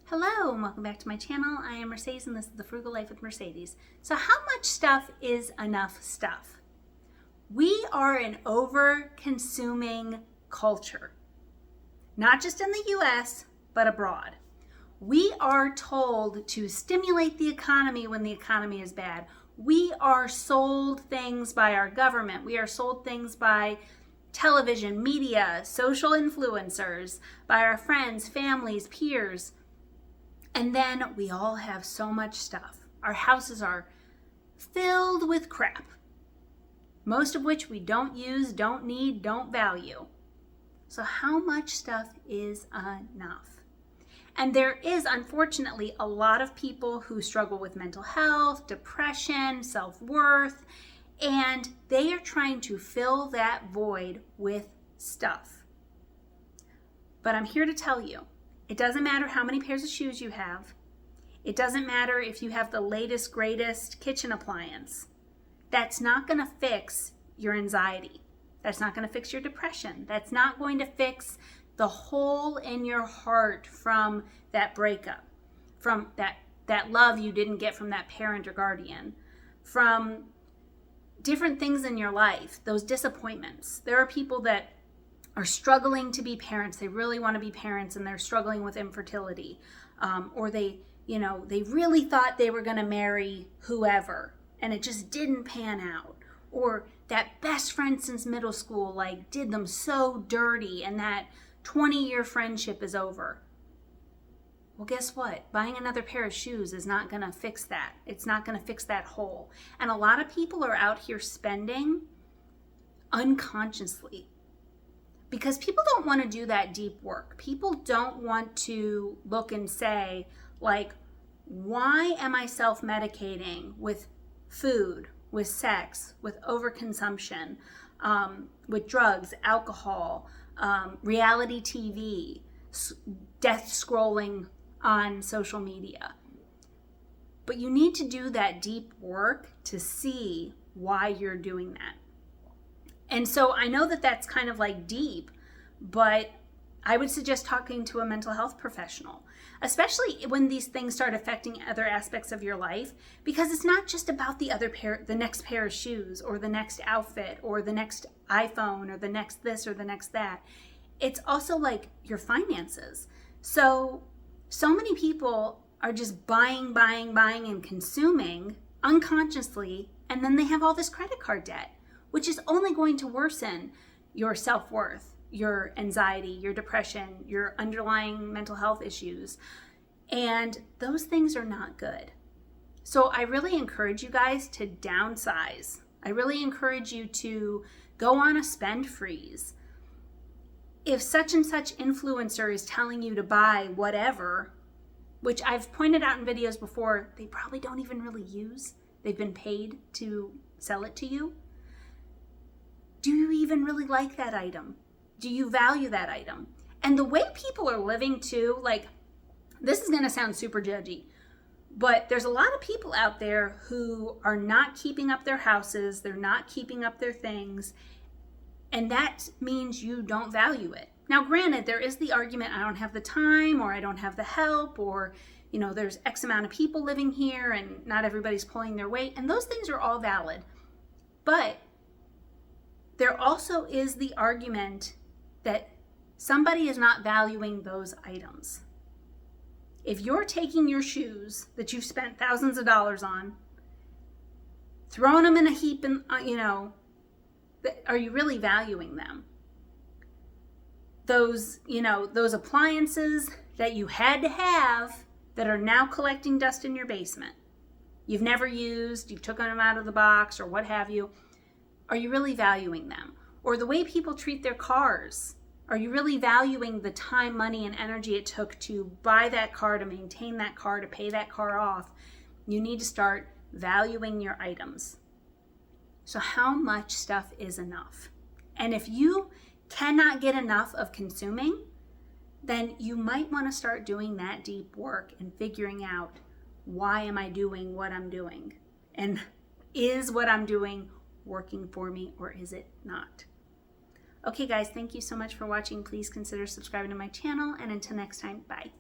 Hello and welcome back to my channel. I am Mercedes and this is the Frugal Life with Mercedes. So how much stuff is enough stuff? We are an over-consuming culture, not just in the US, but abroad. We are told to stimulate the economy when the economy is bad. We are sold things by our government. We are sold things by television, media, social influencers, by our friends, families, peers. And then we all have so much stuff. Our houses are filled with crap, most of which we don't use, don't need, don't value. So how much stuff is enough? And there is, unfortunately, a lot of people who struggle with mental health, depression, self-worth, and they are trying to fill that void with stuff. But I'm here to tell you, it doesn't matter how many pairs of shoes you have. It doesn't matter if you have the latest, greatest kitchen appliance. That's not going to fix your anxiety. That's not going to fix your depression. That's not going to fix the hole in your heart from that breakup, from that love you didn't get from that parent or guardian, from different things in your life, those disappointments. There are people that are struggling to be parents. They really want to be parents and they're struggling with infertility. Or they really thought they were going to marry whoever and it just didn't pan out. Or that best friend since middle school did them so dirty and that 20-year friendship is over. Well, guess what? Buying another pair of shoes is not going to fix that. It's not going to fix that hole. And a lot of people are out here spending unconsciously because people don't want to do that deep work. People don't want to look and say, why am I self-medicating with food, with sex, with overconsumption, with drugs, alcohol, reality TV, death scrolling on social media? But you need to do that deep work to see why you're doing that. And so I know that that's kind of deep, but I would suggest talking to a mental health professional, especially when these things start affecting other aspects of your life, because it's not just about the next pair of shoes or the next outfit or the next iPhone or the next this or the next that. It's also your finances. So many people are just buying and consuming unconsciously, and then they have all this credit card debt, which is only going to worsen your self-worth, your anxiety, your depression, your underlying mental health issues. And those things are not good. So I really encourage you guys to downsize. I really encourage you to go on a spend freeze. If such and such influencer is telling you to buy whatever, which I've pointed out in videos before, they probably don't even really use. They've been paid to sell it to you. Do you even really like that item? Do you value that item? And the way people are living too, this is going to sound super judgy, but there's a lot of people out there who are not keeping up their houses. They're not keeping up their things. And that means you don't value it. Now, granted, there is the argument, I don't have the time, or I don't have the help, or, there's X amount of people living here and not everybody's pulling their weight. And those things are all valid. But there also is the argument that somebody is not valuing those items. If you're taking your shoes that you've spent thousands of dollars on, throwing them in a heap, and are you really valuing them? Those appliances that you had to have that are now collecting dust in your basement, you've never used, you've taken them out of the box or what have you, are you really valuing them? Or the way people treat their cars, are you really valuing the time, money, and energy it took to buy that car, to maintain that car, to pay that car off? You need to start valuing your items. So how much stuff is enough? And if you cannot get enough of consuming, then you might want to start doing that deep work and figuring out, why am I doing what I'm doing? And is what I'm doing working for me, or is it not? Okay guys, thank you so much for watching. Please consider subscribing to my channel, and until next time, bye.